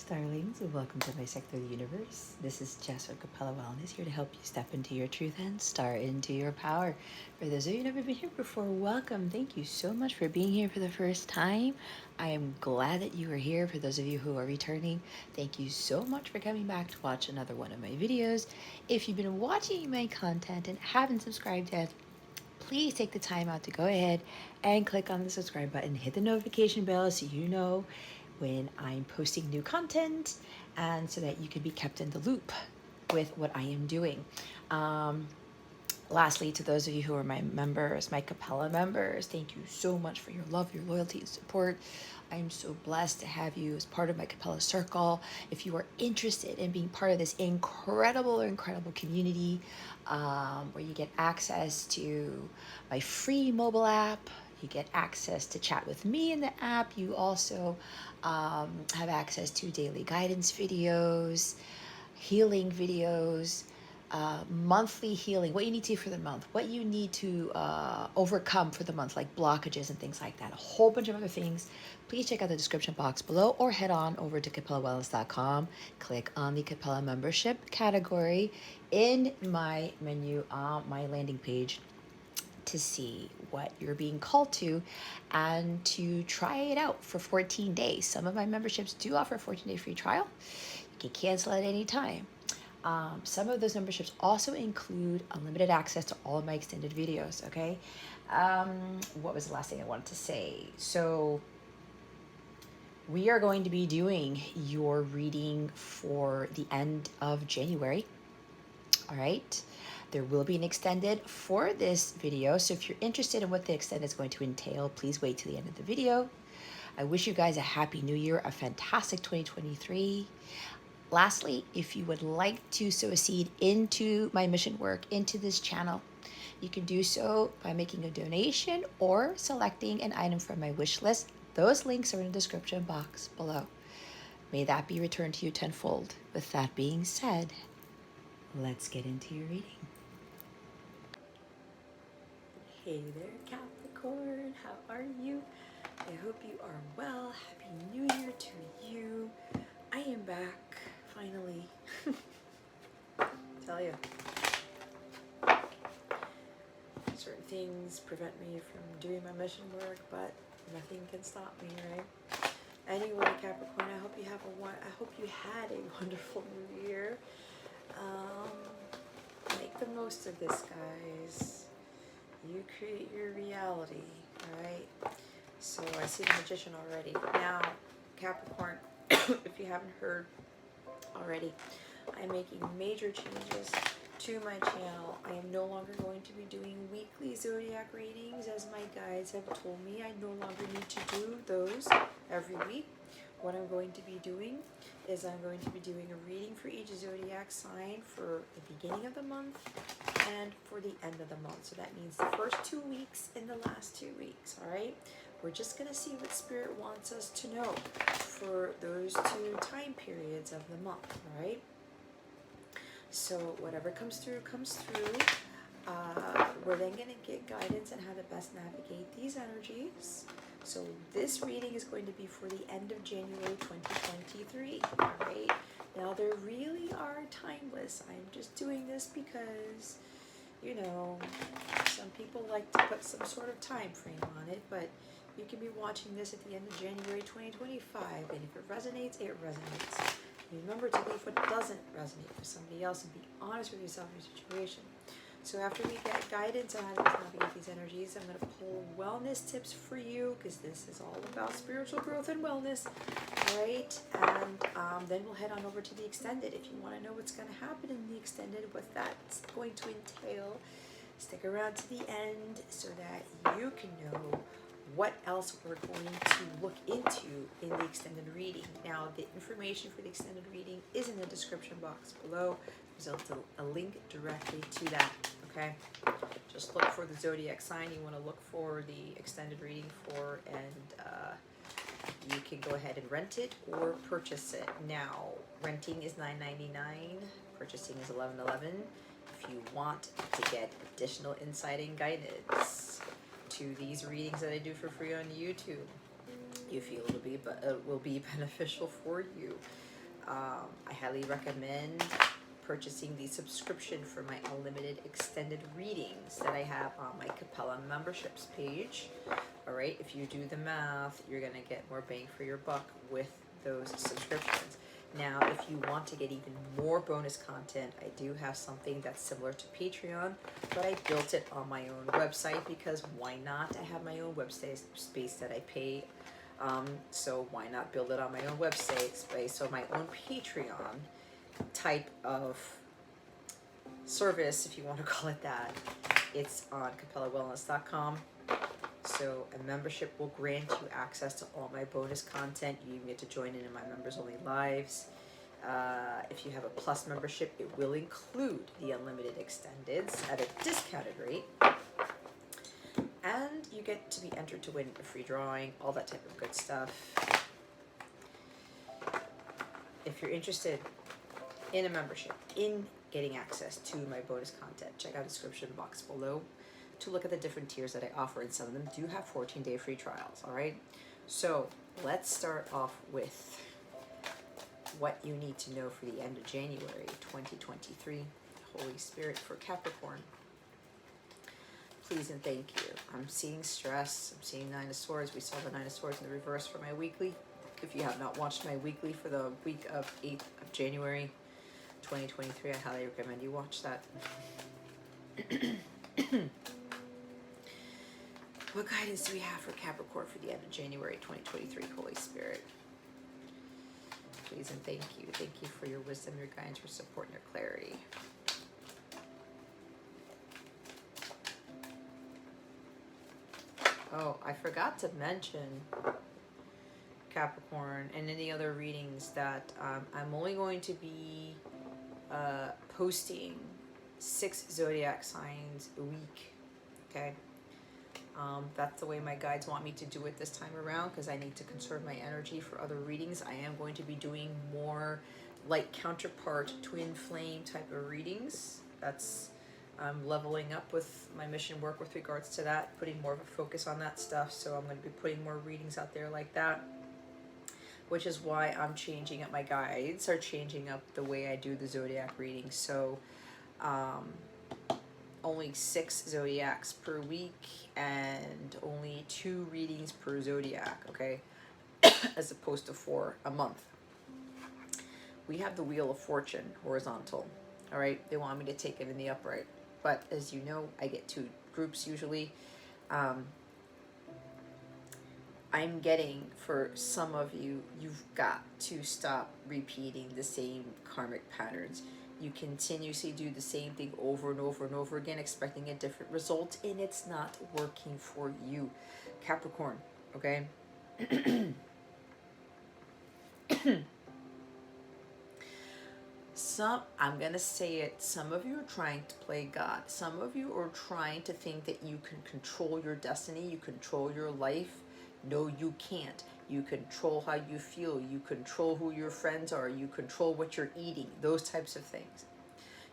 Starlings, and welcome to my sector of the universe. This is Jess from Capella Wellness, here to help you step into your truth and star into your power. For those of you who've never been here before, welcome. Thank you so much for being here for the first time. I am glad that you are here. For those of you who are returning, thank you so much for coming back to watch another one of my videos. If you've been watching my content and haven't subscribed yet, please take the time out to go ahead and click on the subscribe button, hit the notification bell so you know when I'm posting new content, and so that you can be kept in the loop with what I am doing. Lastly, to those of you who are my members, my Capella members, thank you so much for your love, your loyalty, and support. I am so blessed to have you as part of my Capella circle. If you are interested in being part of this incredible community, where you get access to my free mobile app, you get access to chat with me in the app. You also have access to daily guidance videos, healing videos, monthly healing, what you need to do for the month, what you need to overcome for the month, like blockages and things like that, a whole bunch of other things. Please check out the description box below or head on over to capellawellness.com. Click on the Capella membership category in my menu on my landing page to see what you're being called to and to try it out for 14 days. Some of my memberships do offer a 14-day free trial. You can cancel at any time. Some of those memberships also include unlimited access to all of my extended videos, okay? What was the last thing I wanted to say? So we are going to be doing your reading for the end of January, all right? There will be an extended for this video, so if you're interested in what the extended is going to entail, please wait to the end of the video. I wish you guys a happy new year, a fantastic 2023. Lastly, if you would like to sow a seed into my mission work, into this channel, you can do so by making a donation or selecting an item from my wish list. Those links are in the description box below. May that be returned to you tenfold. With that being said, let's get into your reading. Hey there, Capricorn. How are you? I hope you are well. Happy New Year to you. I am back, finally. Tell you, certain things prevent me from doing my mission work, but nothing can stop me, right? Anyway, Capricorn, I hope you had a wonderful New Year. Make the most of this, guys. You create your reality, right? So I see the Magician already. Now, Capricorn, if you haven't heard already, I'm making major changes to my channel. I am no longer going to be doing weekly zodiac readings, as my guides have told me. I no longer need to do those every week. What I'm going to be doing is I'm going to be doing a reading for each zodiac sign for the beginning of the month and for the end of the month. So that means the first 2 weeks and the last 2 weeks, all right? We're just going to see what Spirit wants us to know for those 2 time periods of the month, all right? So whatever comes through, comes through. We're then going to get guidance on how to best navigate these energies. So this reading is going to be for the end of January 2023, all right? Now, they really are timeless. I'm just doing this because, you know, some people like to put some sort of time frame on it, but you can be watching this at the end of January 2025, and if it resonates, it resonates. Remember to leave what doesn't resonate for somebody else and be honest with yourself and your situation. So after we get guidance on how to navigate these energies, I'm going to pull wellness tips for you, because this is all about spiritual growth and wellness, right? And then we'll head on over to the extended. If you want to know what's going to happen in the extended, what that's going to entail, stick around to the end so that you can know what else we're going to look into in the extended reading. Now, the information for the extended reading is in the description box below. There's a link directly to that, okay? Just look for the zodiac sign you want to look for the extended reading for, and you can go ahead and rent it or purchase it. Now, renting is $9.99, purchasing is $11.11. If you want to get additional insight and guidance to these readings that I do for free on YouTube, you feel it will be beneficial for you, I highly recommend purchasing the subscription for my unlimited extended readings that I have on my Capella memberships page. All right, if you do the math, you're gonna get more bang for your buck with those subscriptions. Now, if you want to get even more bonus content, I do have something that's similar to Patreon, but I built it on my own website because why not? I have my own website space that I pay, so why not build it on my own website space? So my own Patreon type of service, if you want to call it that, it's on capellawellness.com. So a membership will grant you access to all my bonus content. You even get to join in my members only lives. If you have a plus membership, it will include the unlimited extendeds at a discounted rate. And you get to be entered to win a free drawing, all that type of good stuff. If you're interested in a membership, in getting access to my bonus content, check out the description box below to look at the different tiers that I offer, and some of them do have 14-day free trials. All right, so let's start off with what you need to know for the end of January 2023. Holy Spirit for Capricorn, please and thank you. I'm seeing stress. I'm seeing Nine of Swords. We saw the Nine of Swords in the reverse for my weekly. If you have not watched my weekly for the week of 8th of January 2023, I highly recommend you watch that. What guidance do we have for Capricorn for the end of January 2023, Holy Spirit? Please and thank you. Thank you for your wisdom, your guidance, your support, and your clarity. Oh, I forgot to mention, Capricorn, and any other readings that I'm only going to be posting 6 zodiac signs a week, okay? That's the way my guides want me to do it this time around because I need to conserve my energy for other readings. I am going to be doing more like counterpart, twin flame type of readings. That's leveling up with my mission work with regards to that, putting more of a focus on that stuff. So I'm going to be putting more readings out there like that, which is why I'm changing up, my guides are changing up the way I do the zodiac readings. So only 6 zodiacs per week and only 2 readings per zodiac, okay? As opposed to 4 a month. We have the Wheel of Fortune horizontal, all right? They want me to take it in the upright, but as you know, I get 2 groups usually. I'm getting, for some of you, you've got to stop repeating the same karmic patterns. You continuously do the same thing over and over and over again, expecting a different result, and it's not working for you, Capricorn, okay? I'm going to say it, some of you are trying to play God. Some of you are trying to think that you can control your destiny, you control your life. No, you can't. You control how you feel. You control who your friends are. You control what you're eating. Those types of things.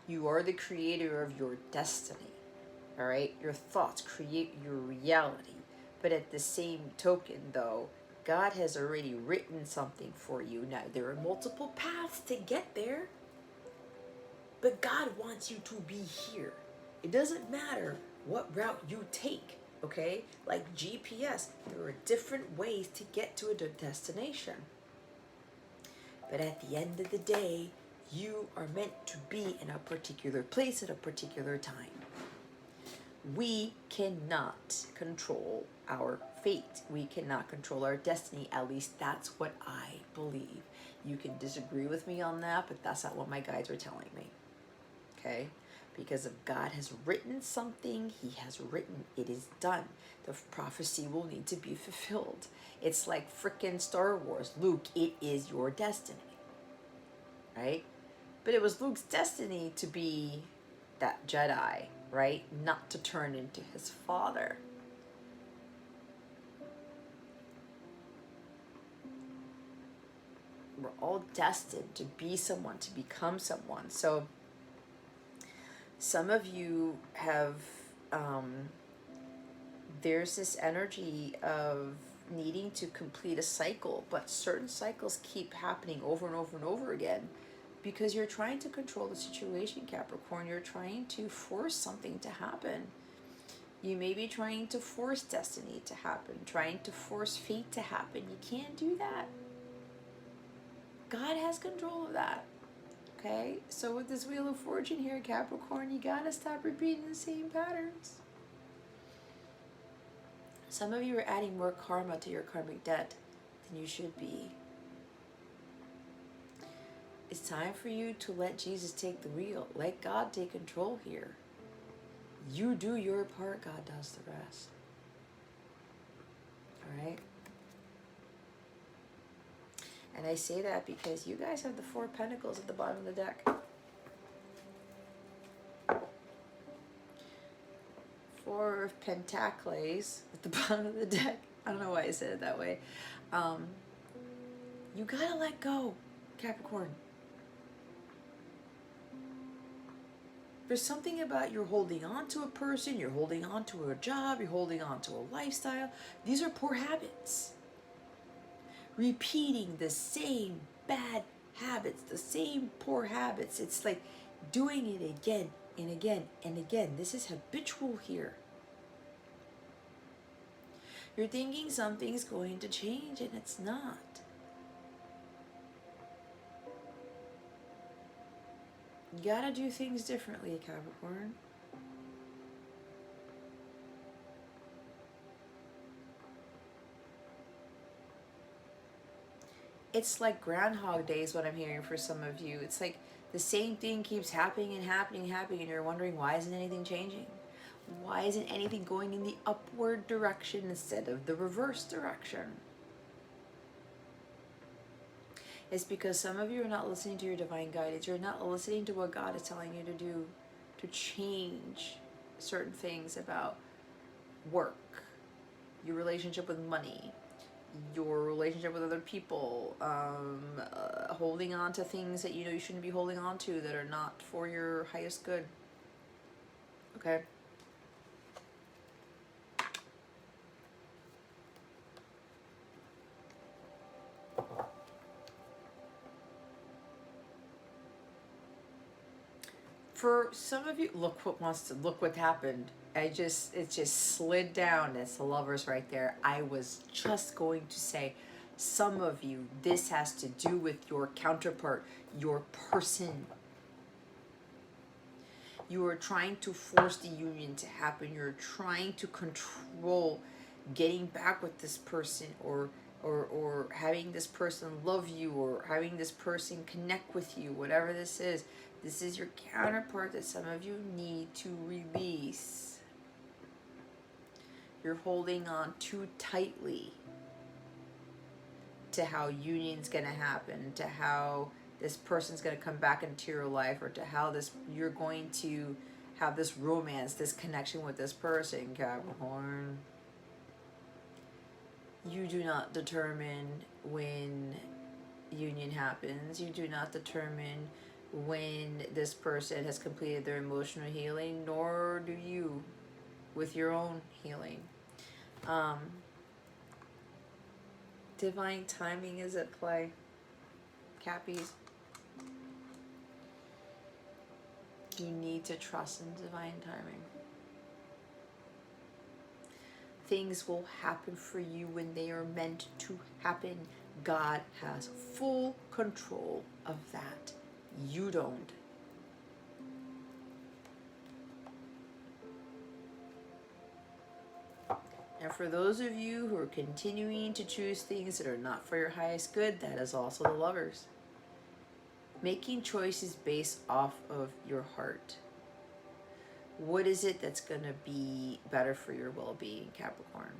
You are the creator of your destiny. All right? Your thoughts create your reality. But at the same token, though, God has already written something for you. Now, there are multiple paths to get there. But God wants you to be here. It doesn't matter what route you take. Okay, like GPS, there are different ways to get to a destination. But at the end of the day, you are meant to be in a particular place at a particular time. We cannot control our fate. We cannot control our destiny. At least that's what I believe. You can disagree with me on that, but that's not what my guides are telling me. Okay? Because if God has written something, he has written, it is done. The prophecy will need to be fulfilled. It's like frickin' Star Wars. Luke, it is your destiny. Right? But it was Luke's destiny to be that Jedi, right? Not to turn into his father. We're all destined to be someone, to become someone. So some of you have, there's this energy of needing to complete a cycle, but certain cycles keep happening over and over and over again because you're trying to control the situation, Capricorn. You're trying to force something to happen. You may be trying to force destiny to happen, trying to force fate to happen. You can't do that. God has control of that. Okay? So with this Wheel of Fortune here, Capricorn, you gotta stop repeating the same patterns. Some of you are adding more karma to your karmic debt than you should be. It's time for you to let Jesus take the wheel. Let God take control here. You do your part, God does the rest. Alright? And I say that because you guys have the Four of Pentacles at the bottom of the deck. Four of Pentacles at the bottom of the deck. I don't know why I said it that way. You gotta let go, Capricorn. There's something about you're holding on to a person, you're holding on to a job, you're holding on to a lifestyle. These are poor habits. Repeating the same bad habits, the same poor habits. It's like doing it again and again and again. This is habitual here. You're thinking something's going to change and it's not. You gotta do things differently, Capricorn. It's like Groundhog Day is what I'm hearing for some of you. It's like the same thing keeps happening and happening and happening, and you're wondering, why isn't anything changing? Why isn't anything going in the upward direction instead of the reverse direction? It's because some of you are not listening to your divine guidance. You're not listening to what God is telling you to do to change certain things about work, your relationship with money, your relationship with other people, holding on to things that you know you shouldn't be holding on to that are not for your highest good. Okay? For some of you, look what happened. It just slid down. It's the Lovers right there. I was just going to say, some of you, this has to do with your counterpart, your person. You are trying to force the union to happen. You're trying to control getting back with this person, or having this person love you, or having this person connect with you, whatever this is. This is your counterpart that some of you need to release. You're holding on too tightly to how union's going to happen, to how this person's going to come back into your life, or to how you're going to have this romance, this connection with this person, Capricorn. You do not determine when union happens. You do not determine when this person has completed their emotional healing, nor do you with your own healing. Divine timing is at play, Cappies. You need to trust in divine timing. Things will happen for you when they are meant to happen. God has full control of that. You don't. And for those of you who are continuing to choose things that are not for your highest good, that is also the Lovers. Making choices based off of your heart. What is it that's going to be better for your well-being, Capricorn?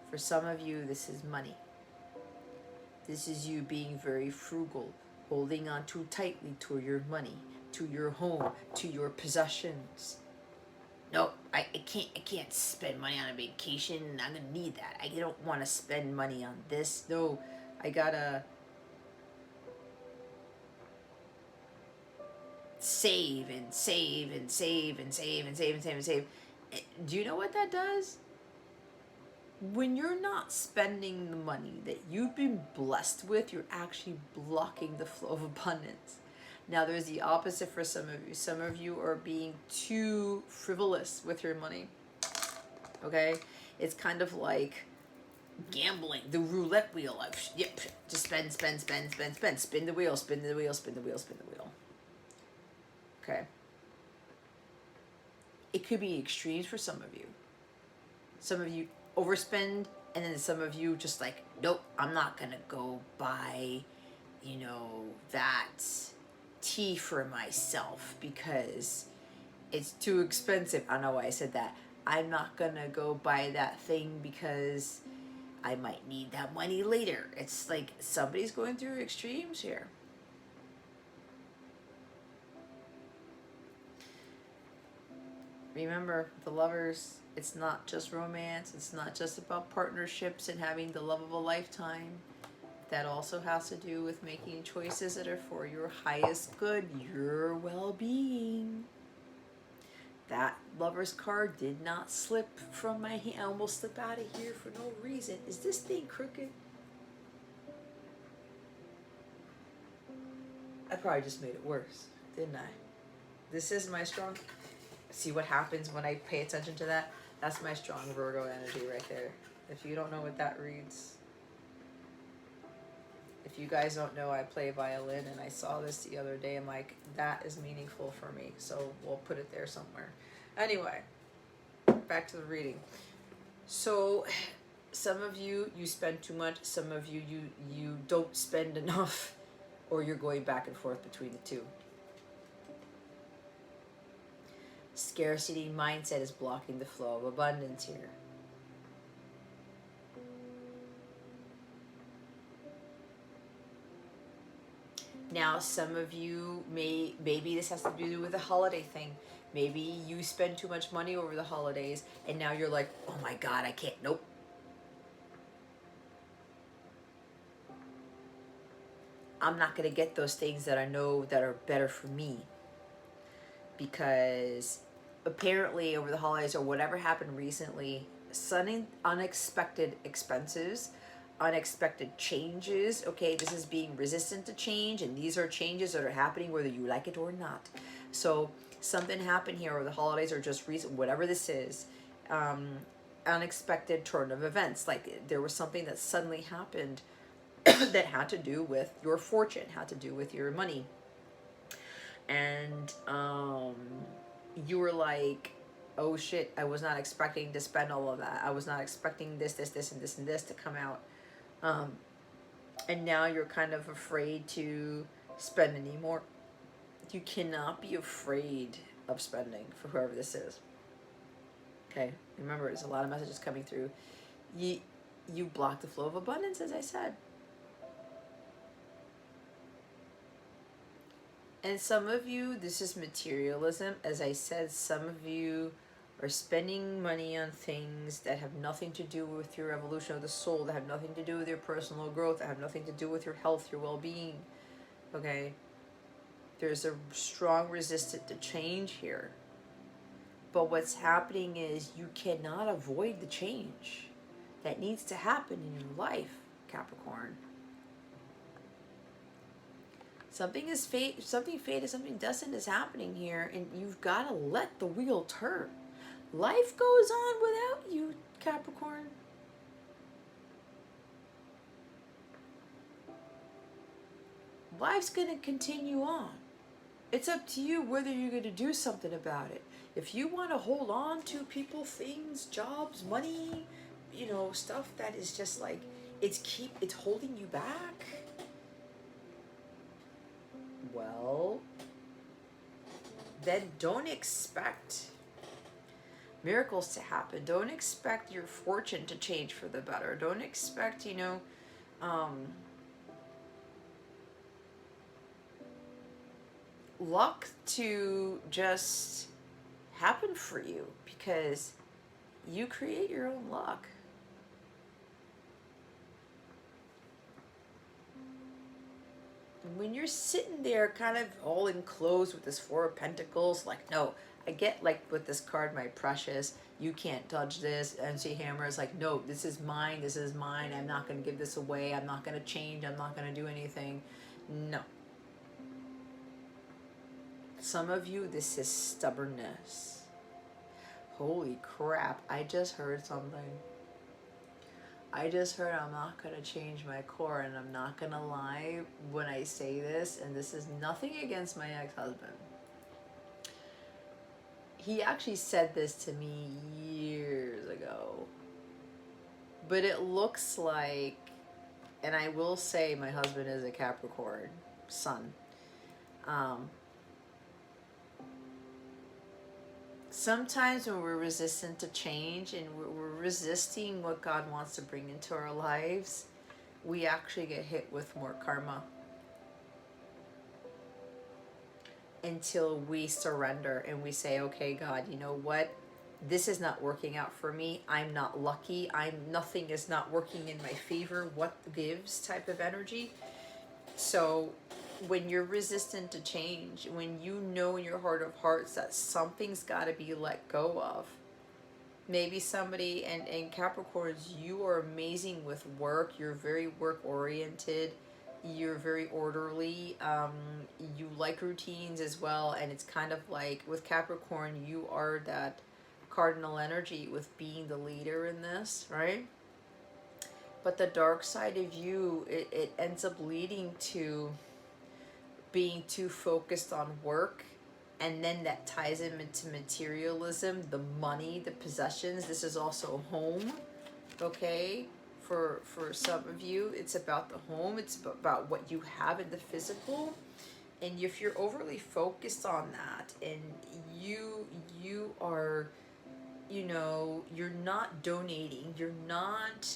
For some of you, this is money. This is you being very frugal, holding on too tightly to your money, to your home, to your possessions. No, I can't spend money on a vacation. I'm gonna need that. I don't want to spend money on this. No, I gotta save and save and save and save and save and save and save. Do you know what that does? When you're not spending the money that you've been blessed with, you're actually blocking the flow of abundance. Now, there's the opposite for some of you. Some of you are being too frivolous with your money. Okay? It's kind of like gambling, the roulette wheel. Yep, just spend, spend, spend, spend, spend. Spin the wheel, spin the wheel, spin the wheel, spin the wheel. Okay? It could be extremes for some of you. Some of you overspend, and then some of you just like, nope, I'm not gonna go buy, you know, that tea for myself because it's too expensive. I don't know why I said that. I'm not gonna go buy that thing because I might need that money later. It's like somebody's going through extremes here. Remember, the lovers, it's not just romance. It's not just about partnerships and having the love of a lifetime. That also has to do with making choices that are for your highest good, your well-being. That lover's card did not slip from my hand. I almost slipped out of here for no reason. Is this thing crooked? I probably just made it worse, didn't I? This is my strong... See what happens when I pay attention to that? That's my strong Virgo energy right there. If you don't know what that reads... If you guys don't know, I play violin, and I saw this the other day. I'm like, that is meaningful for me. So we'll put it there somewhere. Anyway, back to the reading. So some of you spend too much. Some of you don't spend enough, or you're going back and forth between the two. Scarcity mindset is blocking the flow of abundance here. Now, some of you maybe this has to do with the holiday thing. Maybe you spend too much money over the holidays, and now you're like, oh my God, I can't, nope. I'm not going to get those things that I know that are better for me. Because apparently over the holidays or whatever happened recently, sudden unexpected expenses, unexpected changes. Okay, this is being resistant to change, and these are changes that are happening whether you like it or not. So something happened here over the holidays, or just recent, whatever this is, unexpected turn of events. Like there was something that suddenly happened that had to do with your fortune, had to do with your money. And you were like, oh shit, I was not expecting to spend all of that. I was not expecting this, and this to come out. And now you're kind of afraid to spend anymore. You cannot be afraid of spending for whoever this is. Okay, remember, there's a lot of messages coming through. You block the flow of abundance, as I said. And some of you, this is materialism. As I said, some of you are spending money on things that have nothing to do with your evolution of the soul, that have nothing to do with your personal growth, that have nothing to do with your health, your well-being. Okay? There's a strong resistance to change here. But what's happening is you cannot avoid the change that needs to happen in your life, Capricorn. Something is fate, something fated, something destined is happening here, and you've got to let the wheel turn. Life goes on without you, Capricorn. Life's going to continue on. It's up to you whether you're going to do something about it. If you want to hold on to people, things, jobs, money, you know, stuff that is just like, it's holding you back. Well, then don't expect miracles to happen. Don't expect your fortune to change for the better. Don't expect, you know, luck to just happen for you, because you create your own luck. when you're sitting there kind of all enclosed with this Four of Pentacles, like, no, I get, like, with this card, my precious, you can't touch this. MC Hammer is like, no, this is mine, I'm not going to give this away, I'm not going to change, I'm not going to do anything. No. Some of you, this is stubbornness. Holy crap, I just heard something. I just heard I'm not going to change my core, and I'm not going to lie when I say this, and this is nothing against my ex-husband. He actually said this to me years ago. But it looks like, and I will say my husband is a Capricorn sun. Sometimes when we're resistant to change and we're resisting what God wants to bring into our lives, we actually get hit with more karma until we surrender and we say, okay, God, you know what? This is not working out for me. I'm not lucky. Nothing is not working in my favor. What gives type of energy. So when you're resistant to change, when you know in your heart of hearts that something's got to be let go of, maybe somebody, and Capricorns, you are amazing with work. You're very work oriented. You're very orderly. You like routines as well. And it's kind of like with Capricorn, you are that cardinal energy with being the leader in this, right? But the dark side of you, it ends up leading to being too focused on work, and then that ties him into materialism, the money, the possessions. This is also home, okay? For some of you, it's about the home. It's about what you have in the physical. And if you're overly focused on that, and you are, you know, you're not donating, you're not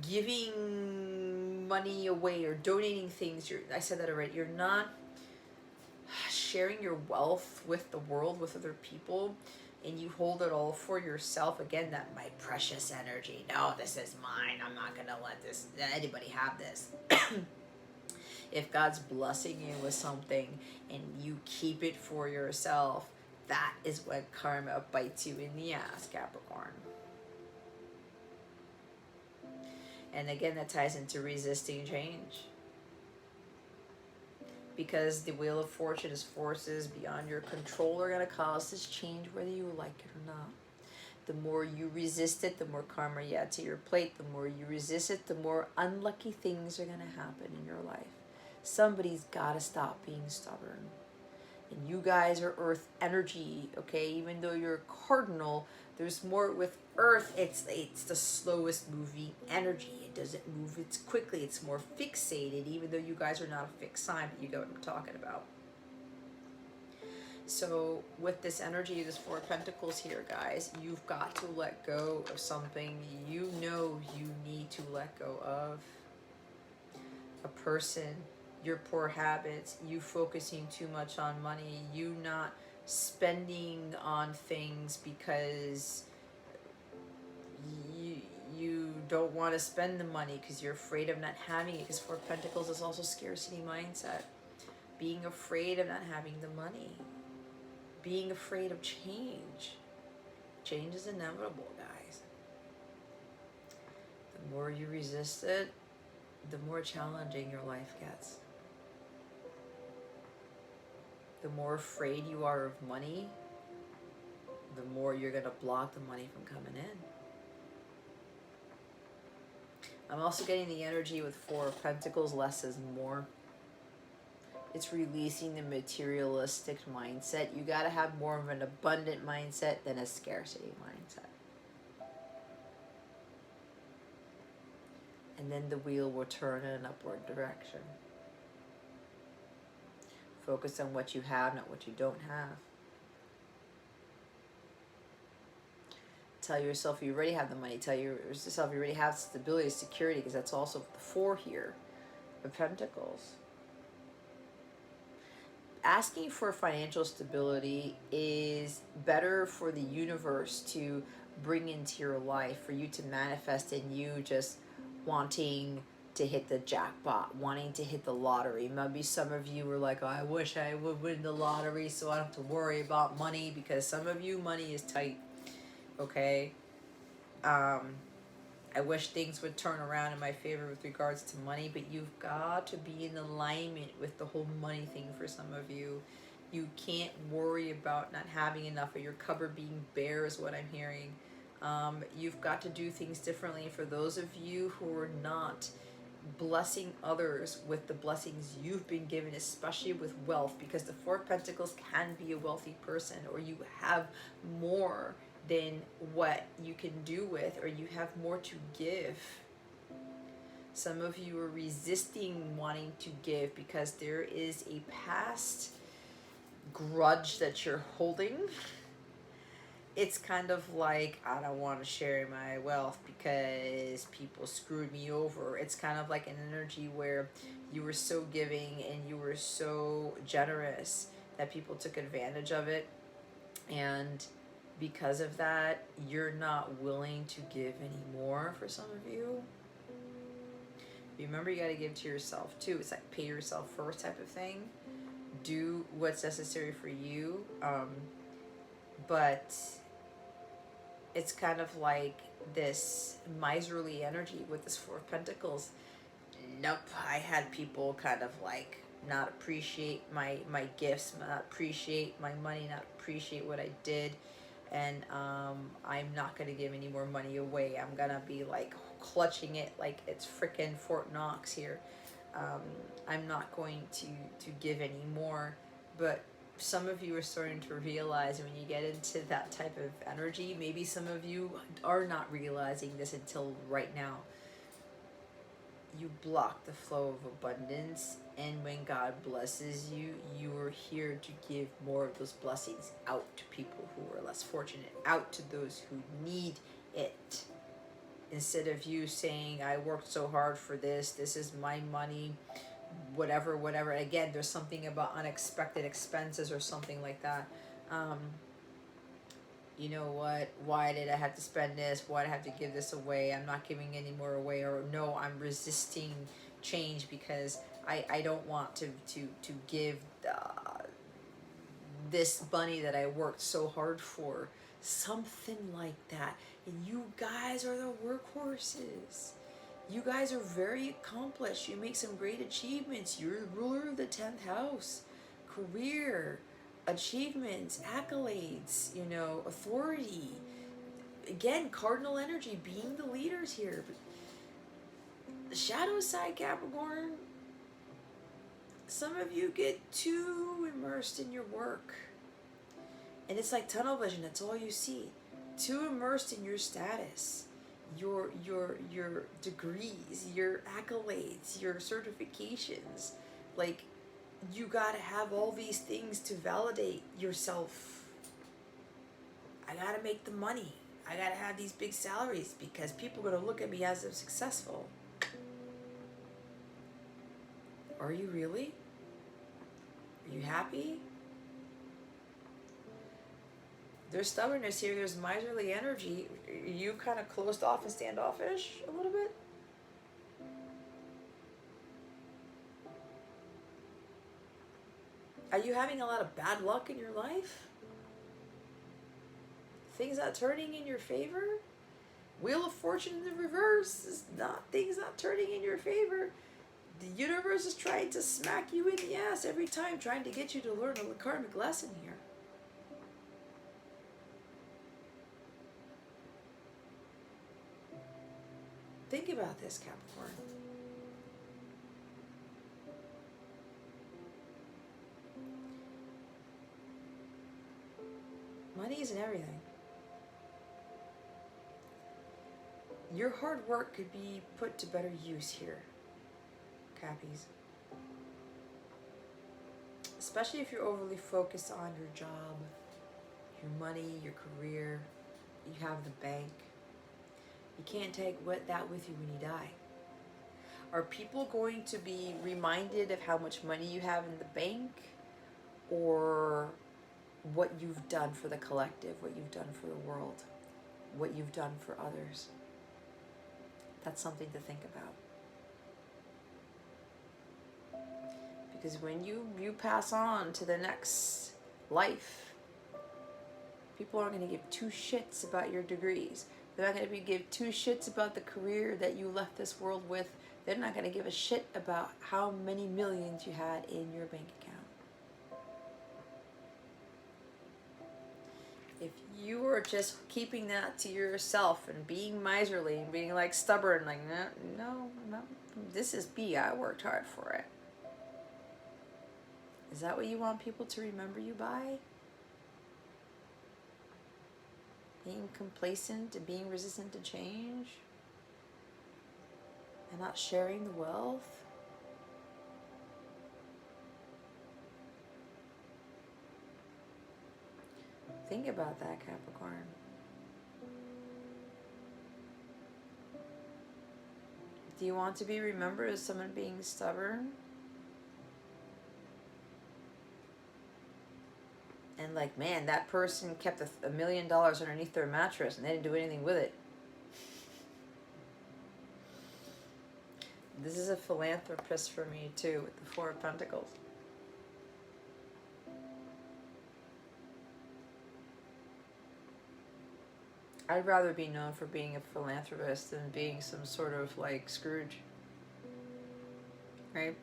giving money away or donating things, I said that already, you're not sharing your wealth with the world, with other people, and you hold it all for yourself. Again, that my precious energy, no, this is mine, I'm not gonna let anybody have this. If God's blessing you with something and you keep it for yourself, that is when karma bites you in the ass, Capricorn. And again, that ties into resisting change. Because the Wheel of Fortune is forces beyond your control are going to cause this change whether you like it or not. The more you resist it, the more karma you add to your plate. The more you resist it, the more unlucky things are going to happen in your life. Somebody's got to stop being stubborn. And you guys are earth energy, okay? Even though you're a cardinal, there's more with earth. It's the slowest moving energy. It doesn't move it's quickly. It's more fixated, even though you guys are not a fixed sign, but you get what I'm talking about. So with this energy, this Four of Pentacles here, guys, you've got to let go of something you know you need to let go of. A person, your poor habits, you focusing too much on money, you not spending on things because you don't want to spend the money because you're afraid of not having it, because Four of Pentacles is also scarcity mindset. Being afraid of not having the money. Being afraid of change. Change is inevitable, guys. The more you resist it, the more challenging your life gets. The more afraid you are of money, the more you're going to block the money from coming in. I'm also getting the energy with Four of Pentacles, less is more. It's releasing the materialistic mindset. You got to have more of an abundant mindset than a scarcity mindset. And then the wheel will turn in an upward direction. Focus on what you have, not what you don't have. Tell yourself you already have the money. Tell yourself you already have stability, security, because that's also the Four here of Pentacles. Asking for financial stability is better for the universe to bring into your life, for you to manifest in you just wanting to hit the jackpot, wanting to hit the lottery. Maybe some of you were like, oh, I wish I would win the lottery so I don't have to worry about money, because some of you, money is tight, okay? I wish things would turn around in my favor with regards to money, but you've got to be in alignment with the whole money thing for some of you. You can't worry about not having enough, or your cupboard being bare is what I'm hearing. You've got to do things differently. For those of you who are not blessing others with the blessings you've been given, especially with wealth, because the Four of Pentacles can be a wealthy person, or you have more than what you can do with, or you have more to give. Some of you are resisting wanting to give because there is a past grudge that you're holding. It's kind of like, I don't want to share my wealth because people screwed me over. It's kind of like an energy where you were so giving and you were so generous that people took advantage of it, and because of that, you're not willing to give anymore. For some of you, remember, you got to give to yourself too. It's like pay yourself first type of thing. Do what's necessary for you, but it's kind of like this miserly energy with this Four of Pentacles. Nope, I had people kind of like not appreciate my gifts, not appreciate my money, not appreciate what I did, and I'm not going to give any more money away. I'm going to be like clutching it like it's freaking Fort Knox here. I'm not going to give any more. But some of you are starting to realize, when you get into that type of energy, maybe some of you are not realizing this until right now, you block the flow of abundance, and when God blesses you, you are here to give more of those blessings out to people who are less fortunate, out to those who need it. Instead of you saying, I worked so hard for this, this is my money, whatever. And again, there's something about unexpected expenses or something like that. You know what, why did I have to spend this? Why did I have to give this away? I'm not giving any more away. Or no, I'm resisting change because I don't want to give this money that I worked so hard for. Something like that. And you guys are the workhorses. You guys are very accomplished. You make some great achievements. You're the ruler of the 10th house. Career, achievements, accolades, you know, authority. Again, cardinal energy, being the leaders here. But the shadow side, Capricorn, some of you get too immersed in your work. And it's like tunnel vision, that's all you see. Too immersed in your status, your degrees, your accolades, your certifications. Like, you gotta have all these things to validate yourself. I gotta make the money. I gotta have these big salaries because people are gonna look at me as I'm successful. Are you really? Are you happy? There's stubbornness here. There's miserly energy. Are you kind of closed off and standoffish a little bit? Are you having a lot of bad luck in your life? Things not turning in your favor? Wheel of Fortune in the reverse is not things not turning in your favor. The universe is trying to smack you in the ass every time, trying to get you to learn a karmic lesson here. Think about this, Capricorn. Money isn't everything. Your hard work could be put to better use here, Cappies. Especially if you're overly focused on your job, your money, your career, you have the bank. You can't take that with you when you die. Are people going to be reminded of how much money you have in the bank, or what you've done for the collective, what you've done for the world, what you've done for others? That's something to think about. Because when you pass on to the next life, people aren't going to give two shits about your degrees. They're not going to give two shits about the career that you left this world with. They're not going to give a shit about how many millions you had in your bank account. If you are just keeping that to yourself and being miserly and being like stubborn, like, no, this is me, I worked hard for it. Is that what you want people to remember you by? Being complacent and being resistant to change? And not sharing the wealth? Think about that, Capricorn. Do you want to be remembered as someone being stubborn? And like, man, that person kept $1 million underneath their mattress and they didn't do anything with it. This is a philanthropist for me too, with the Four of Pentacles. I'd rather be known for being a philanthropist than being some sort of like Scrooge. Right?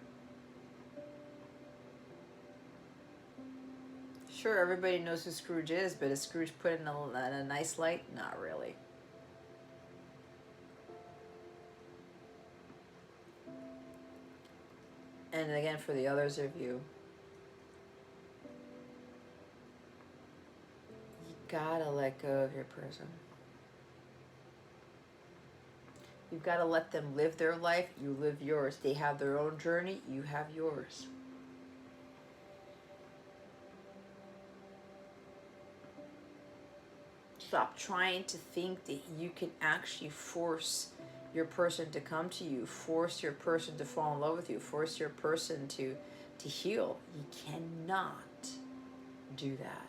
Sure, everybody knows who Scrooge is, but is Scrooge put in a nice light? Not really. And again, for the others of you, you gotta let go of your person. You've got to let them live their life. You live yours. They have their own journey. You have yours. Stop trying to think that you can actually force your person to come to you, force your person to fall in love with you, force your person to heal. You cannot do that.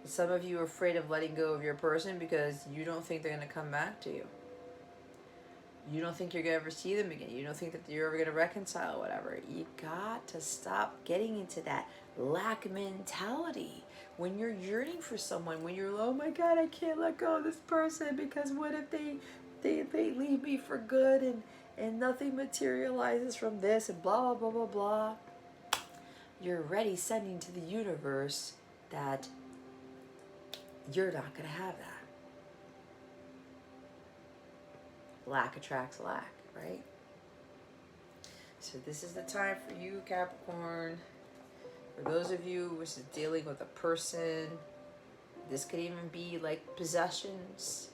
Some of you are afraid of letting go of your person because you don't think they're going to come back to you. You don't think you're going to ever see them again. You don't think that you're ever going to reconcile, whatever. You got to stop getting into that lack mentality. When you're yearning for someone, when you're, oh my God, I can't let go of this person because what if they leave me for good and nothing materializes from this and blah, blah, blah, blah, blah. You're already sending to the universe that you're not going to have that. Lack attracts lack, right? So this is the time for you, Capricorn. For those of you who is dealing with a person, this could even be like possessions,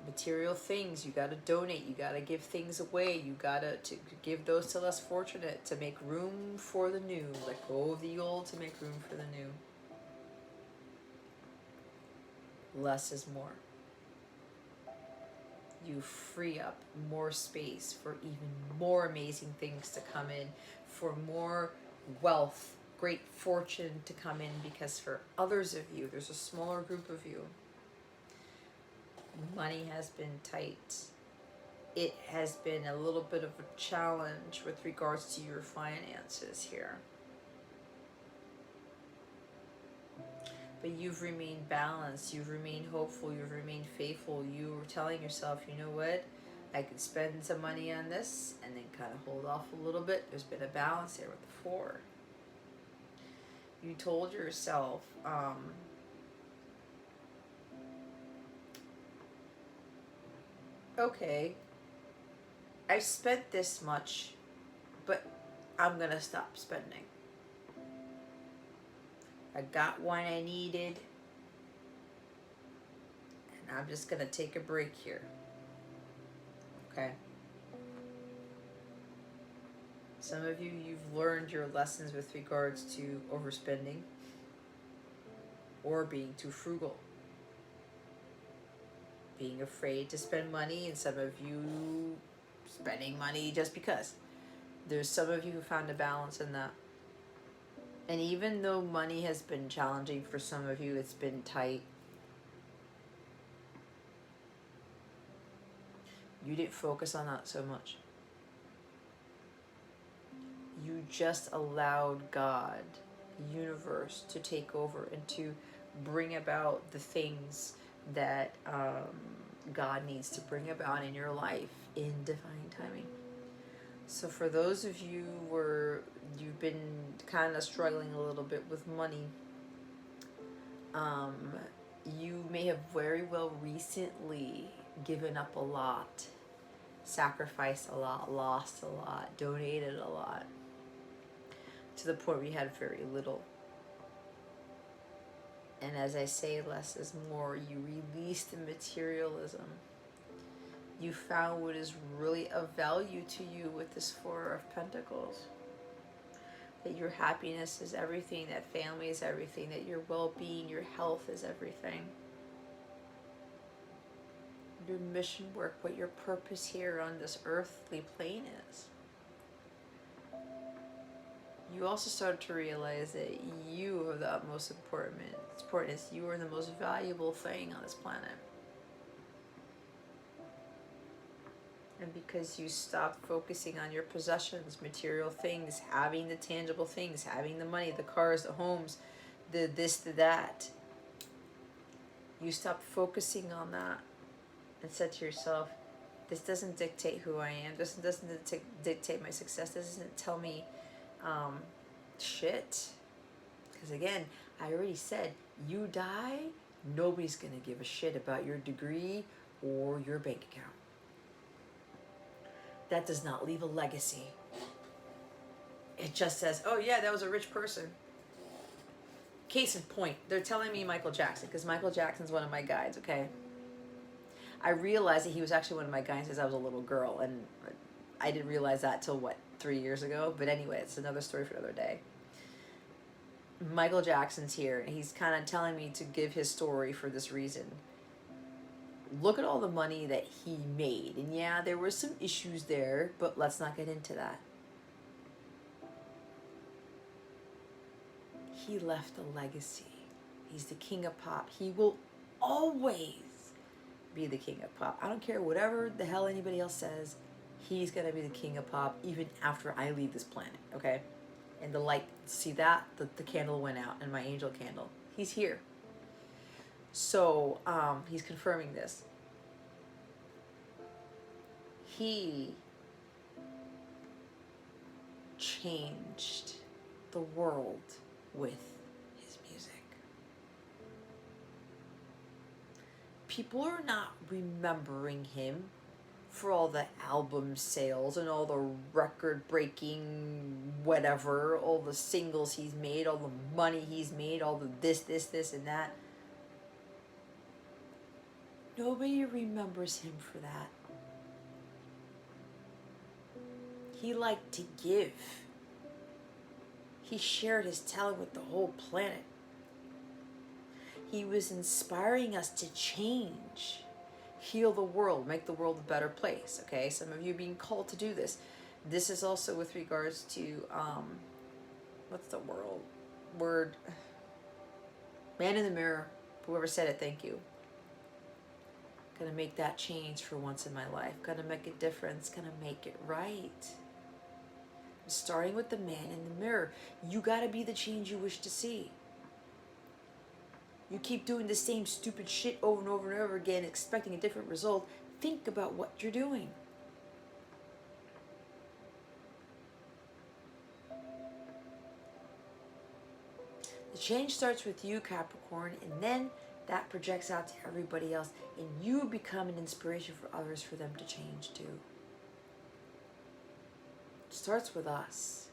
material things. You got to donate. You got to give things away. You got to give those to less fortunate to make room for the new. Let go of the old to make room for the new. Less is more. You free up more space for even more amazing things to come in, for more wealth, great fortune to come in, because for others of you, there's a smaller group of you, money has been tight. It has been a little bit of a challenge with regards to your finances here. But you've remained balanced, you've remained hopeful, you've remained faithful. You were telling yourself, you know what, I could spend some money on this and then kind of hold off a little bit. There's been a balance there with the 4. You told yourself, okay, I've spent this much, but I'm going to stop spending. I got what I needed, and I'm just going to take a break here. Okay? Some of you, you've learned your lessons with regards to overspending or being too frugal. Being afraid to spend money, and some of you spending money just because. There's some of you who found a balance in that. And even though money has been challenging for some of you, it's been tight. You didn't focus on that so much. You just allowed God, the universe, to take over and to bring about the things that God needs to bring about in your life in divine timing. So for those of you where you've been kind of struggling a little bit with money, you may have very well recently given up a lot, sacrificed a lot, lost a lot, donated a lot, to the point where you had very little. And as I say, less is more. You release the materialism. You found what is really of value to you with this Four of Pentacles. That your happiness is everything, that family is everything, that your well-being, your health is everything. Your mission work, what your purpose here on this earthly plane is. You also start to realize that you are the utmost importance. You are the most valuable thing on this planet. And because you stopped focusing on your possessions, material things, having the tangible things, having the money, the cars, the homes, the this, the that, you stopped focusing on that and said to yourself, this doesn't dictate who I am. This doesn't dictate my success. This doesn't tell me shit. Because again, I already said, you die, nobody's going to give a shit about your degree or your bank account. That does not leave a legacy. It just says, oh yeah, that was a rich person. Case in point, they're telling me Michael Jackson, because Michael Jackson's one of my guides, okay? I realized that he was actually one of my guides since I was a little girl, and I didn't realize that till, 3 years ago? But anyway, it's another story for another day. Michael Jackson's here, and he's kind of telling me to give his story for this reason. Look at all the money that he made. And yeah, there were some issues there, but let's not get into that. He left a legacy. He's the king of pop. He will always be the king of pop. I don't care whatever the hell anybody else says. He's going to be the king of pop even after I leave this planet, okay? And the light, see that? The candle went out, and my angel candle. He's here. So he's confirming this. He changed the world with his music. People are not remembering him for all the album sales and all the record-breaking whatever, all the singles he's made, all the money he's made, all the this, and that. Nobody remembers him for that. He liked to give. He shared his talent with the whole planet. He was inspiring us to change, heal the world, make the world a better place, okay? Some of you being called to do this. This is also with regards to, what's the word? Man in the mirror. Whoever said it, thank you. Gonna make that change for once in my life. Gonna make a difference. Gonna make it right. Starting with the man in the mirror. You gotta be the change you wish to see. You keep doing the same stupid shit over and over and over again, expecting a different result. Think about what you're doing. The change starts with you, Capricorn, and then that projects out to everybody else, and you become an inspiration for others for them to change too. It starts with us.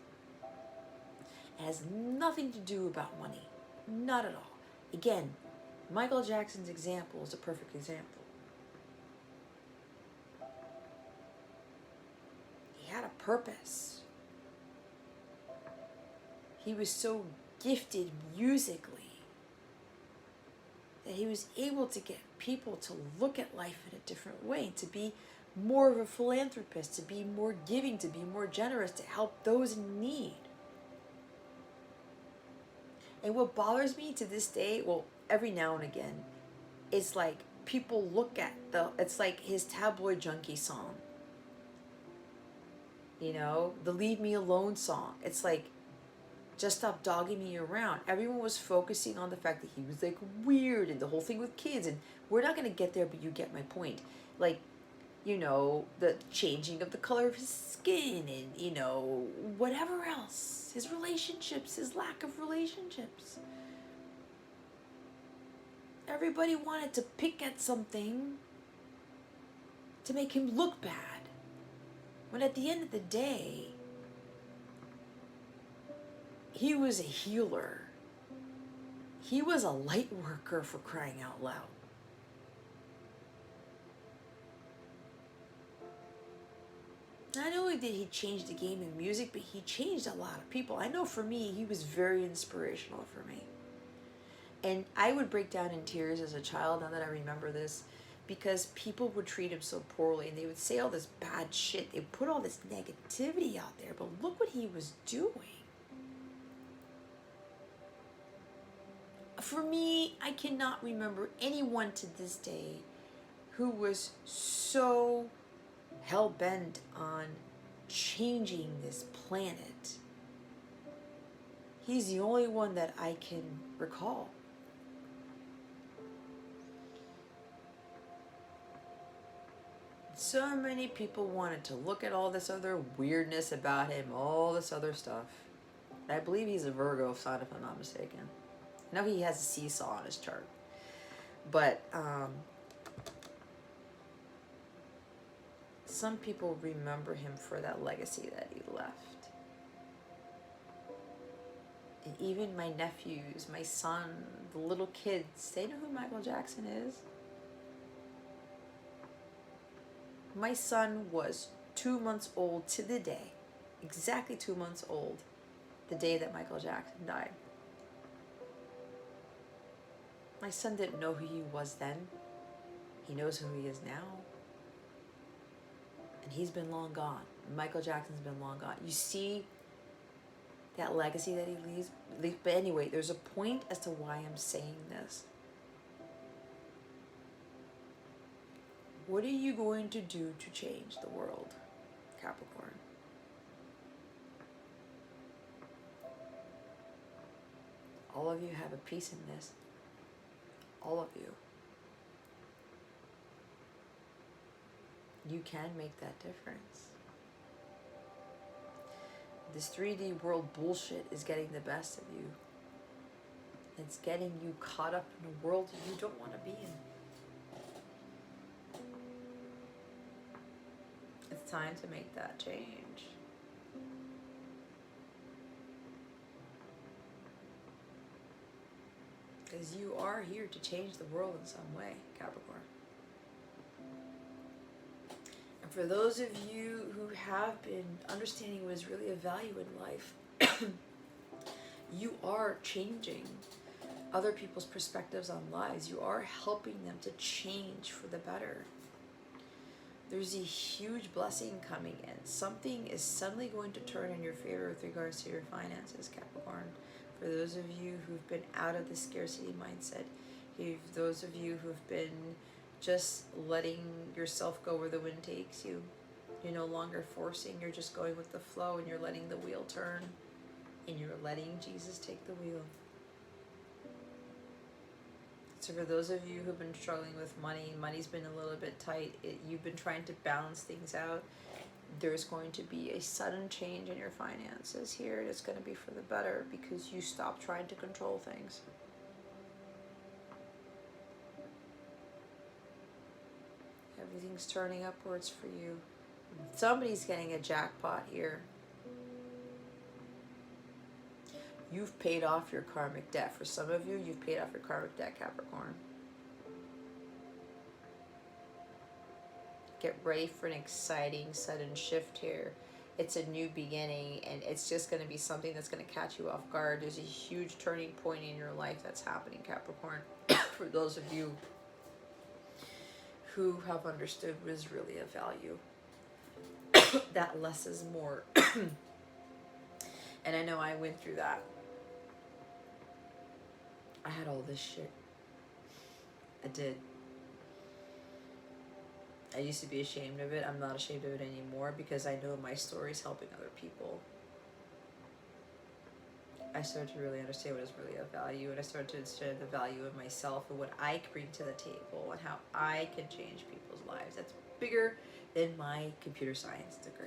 It has nothing to do about money. Not at all. Again, Michael Jackson's example is a perfect example. He had a purpose. He was so gifted musically that he was able to get people to look at life in a different way, to be more of a philanthropist, to be more giving, to be more generous, to help those in need. And what bothers me to this day, well, every now and again, it's like people look at it's like his tabloid junkie song. You know, the Leave Me Alone song. It's like, just stop dogging me around. Everyone was focusing on the fact that he was like weird and the whole thing with kids. And we're not going to get there, but you get my point. Like, you know, the changing of the color of his skin and, you know, whatever else. His relationships, his lack of relationships. Everybody wanted to pick at something to make him look bad. When at the end of the day, he was a healer. He was a light worker, for crying out loud. Not only did he change the game in music, but he changed a lot of people. I know for me, he was very inspirational for me. And I would break down in tears as a child, now that I remember this, because people would treat him so poorly and they would say all this bad shit. They would put all this negativity out there, but look what he was doing. For me, I cannot remember anyone to this day who was so hell-bent on changing this planet. He's the only one that I can recall. So many people wanted to look at all this other weirdness about him, all this other stuff. I believe he's a Virgo sign, if I'm not mistaken. I know he has a seesaw on his chart. But some people remember him for that legacy that he left. And even my nephews, my son, the little kids, they know who Michael Jackson is. My son was 2 months old to the day, exactly 2 months old, the day that Michael Jackson died. My son didn't know who he was then. He knows who he is now. And he's been long gone. Michael Jackson's been long gone. You see that legacy that he leaves? But anyway, there's a point as to why I'm saying this. What are you going to do to change the world, Capricorn? All of you have a piece in this. All of you. You can make that difference. This 3D world bullshit is getting the best of you. It's getting you caught up in a world you don't want to be in. It's time to make that change. Because you are here to change the world in some way, Capricorn. And for those of you who have been understanding what is really of value in life, you are changing other people's perspectives on lives. You are helping them to change for the better. There's a huge blessing coming in. Something is suddenly going to turn in your favor with regards to your finances, Capricorn. For those of you who've been out of the scarcity mindset, those of you who've been just letting yourself go where the wind takes you, you're no longer forcing, you're just going with the flow, and you're letting the wheel turn, and you're letting Jesus take the wheel. So for those of you who've been struggling with money, money's been a little bit tight, you've been trying to balance things out, there's going to be a sudden change in your finances here. It's going to be for the better because you stop trying to control things. Everything's turning upwards for you. Somebody's getting a jackpot here. You've paid off your karmic debt. For some of you, you've paid off your karmic debt, Capricorn. Get ready for an exciting sudden shift here. It's a new beginning, and it's just going to be something that's going to catch you off guard. There's a huge turning point in your life that's happening, Capricorn. For those of you who have understood what is really of value. That less is more. And I know I went through that. I had all this shit. I did. I used to be ashamed of it. I'm not ashamed of it anymore because I know my story is helping other people. I started to really understand what is really of value, and I started to understand the value of myself and what I can bring to the table and how I can change people's lives. That's bigger than my computer science degree.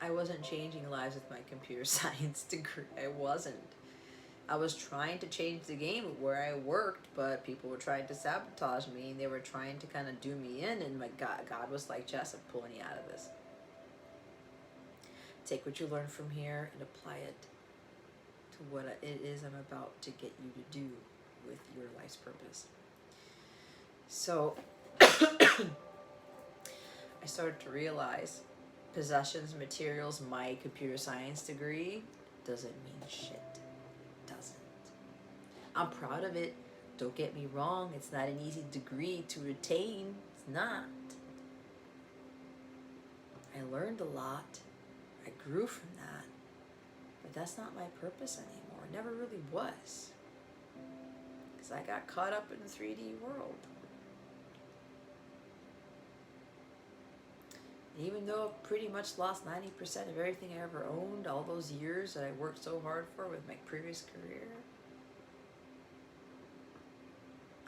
I wasn't changing lives with my computer science degree. I wasn't. I was trying to change the game where I worked, but people were trying to sabotage me, and they were trying to kind of do me in, and my God was like, Jess, I'm pulling you out of this. Take what you learn from here and apply it to what it is I'm about to get you to do with your life's purpose. So I started to realize possessions, materials, my computer science degree doesn't mean shit. Doesn't. I'm proud of it. Don't get me wrong. It's not an easy degree to retain. It's not. I learned a lot. I grew from that. But that's not my purpose anymore. It never really was. Because I got caught up in the 3D world. Even though I pretty much lost 90% of everything I ever owned, all those years that I worked so hard for with my previous career,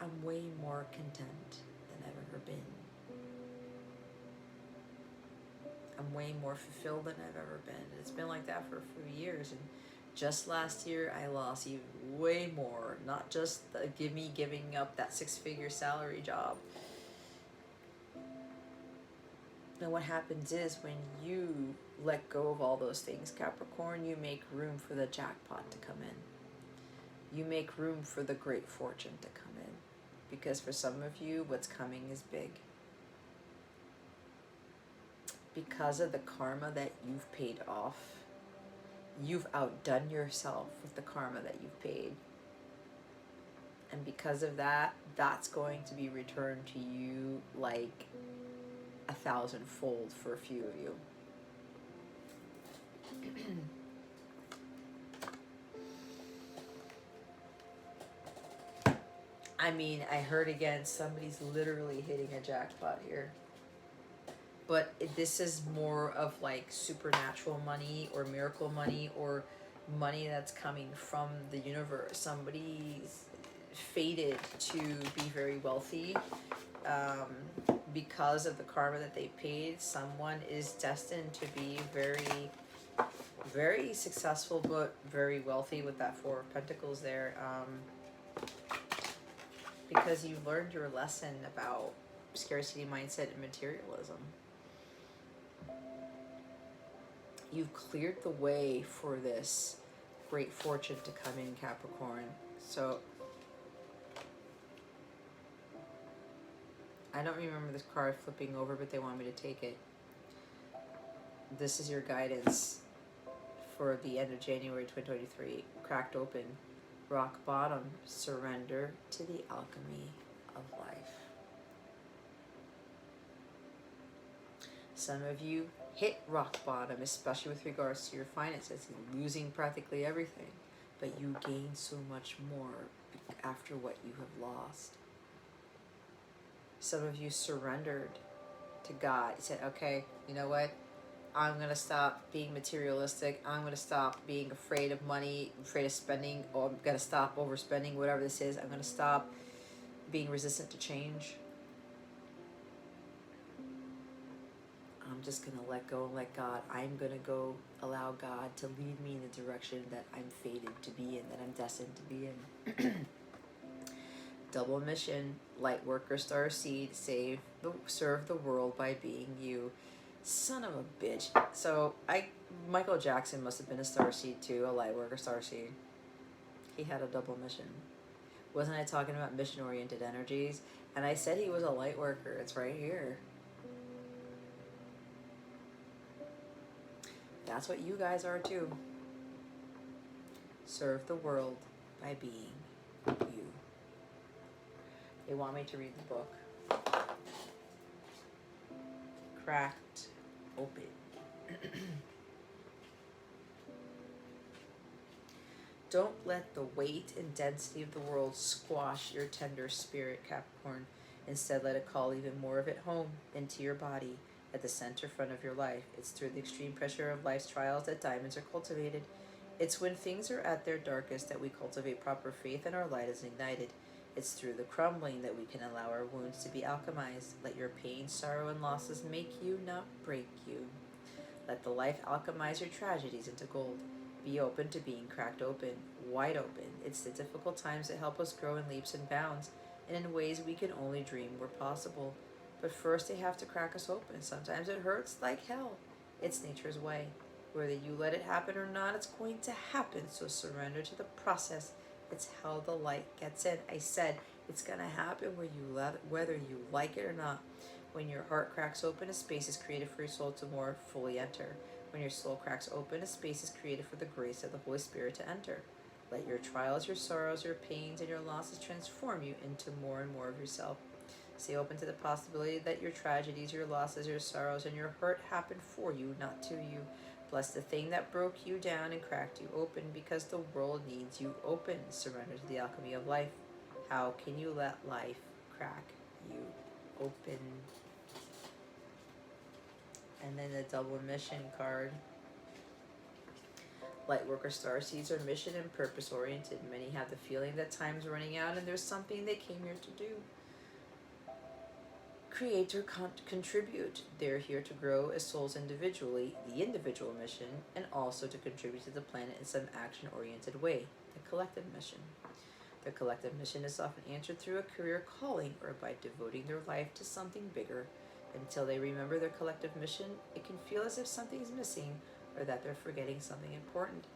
I'm way more content than I've ever been. I'm way more fulfilled than I've ever been. It's been like that for a few years, and just last year I lost even way more. Not just giving up that 6-figure salary job. And what happens is when you let go of all those things, Capricorn, you make room for the jackpot to come in. You make room for the great fortune to come in. Because for some of you, what's coming is big. Because of the karma that you've paid off, you've outdone yourself with the karma that you've paid. And because of that, that's going to be returned to you like 1,000-fold for a few of you. I mean, I heard again, somebody's literally hitting a jackpot here. But this is more of like supernatural money or miracle money or money that's coming from the universe. Somebody's fated to be very wealthy. Because of the karma that they paid, someone is destined to be very, very successful, but very wealthy with that 4 of Pentacles there. Because you've learned your lesson about scarcity mindset and materialism. You've cleared the way for this great fortune to come in, Capricorn. So I don't remember this card flipping over, but they want me to take it. This is your guidance for the end of January 2023. Cracked open. Rock bottom. Surrender to the alchemy of life. Some of you hit rock bottom, especially with regards to your finances, losing practically everything. But you gain so much more after what you have lost. Some of you surrendered to God. You said, okay, you know what? I'm going to stop being materialistic. I'm going to stop being afraid of money, afraid of spending, or I'm going to stop overspending, whatever this is. I'm going to stop being resistant to change. I'm just going to let go and let God. I'm going to go allow God to lead me in the direction that I'm fated to be in, that I'm destined to be in. Double mission, light worker, star seed, serve the world by being you. Son of a bitch. So Michael Jackson must have been a star seed too, a light worker, star seed. He had a double mission. Wasn't I talking about mission-oriented energies? And I said he was a light worker. It's right here. That's what you guys are too. Serve the world by being you. They want me to read the book. Cracked open. Don't let the weight and density of the world squash your tender spirit, Capricorn. Instead, let it call even more of it home into your body at the center front of your life. It's through the extreme pressure of life's trials that diamonds are cultivated. It's when things are at their darkest that we cultivate proper faith and our light is ignited. It's through the crumbling that we can allow our wounds to be alchemized. Let your pain, sorrow, and losses make you, not break you. Let the life alchemize your tragedies into gold. Be open to being cracked open, wide open. It's the difficult times that help us grow in leaps and bounds, and in ways we can only dream were possible. But first they have to crack us open. Sometimes it hurts like hell. It's nature's way. Whether you let it happen or not, it's going to happen. So surrender to the process. It's how the light gets in. I said it's going to happen whether you like it or not. When your heart cracks open, a space is created for your soul to more fully enter. When your soul cracks open, a space is created for the grace of the Holy Spirit to enter. Let your trials, your sorrows, your pains, and your losses transform you into more and more of yourself. Stay open to the possibility that your tragedies, your losses, your sorrows, and your hurt happen for you, not to you. Bless the thing that broke you down and cracked you open, because the world needs you open. Surrender to the alchemy of life. How can you let life crack you open? And then the double mission card. Lightworker starseeds are mission and purpose oriented. Many have the feeling that time's running out and there's something they came here to do. Create or contribute. They're here to grow as souls individually, the individual mission, and also to contribute to the planet in some action-oriented way, the collective mission. Their collective mission is often answered through a career calling or by devoting their life to something bigger. Until they remember their collective mission, it can feel as if something is missing or that they're forgetting something important.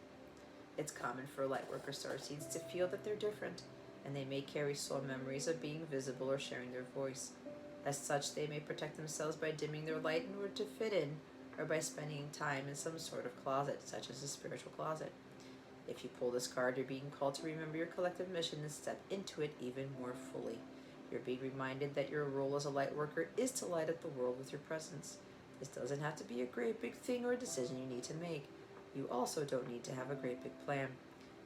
It's common for lightworker starseeds to feel that they're different, and they may carry soul memories of being visible or sharing their voice. As such, they may protect themselves by dimming their light in order to fit in, or by spending time in some sort of closet, such as a spiritual closet. If you pull this card, you're being called to remember your collective mission and step into it even more fully. You're being reminded that your role as a light worker is to light up the world with your presence. This doesn't have to be a great big thing or a decision you need to make. You also don't need to have a great big plan.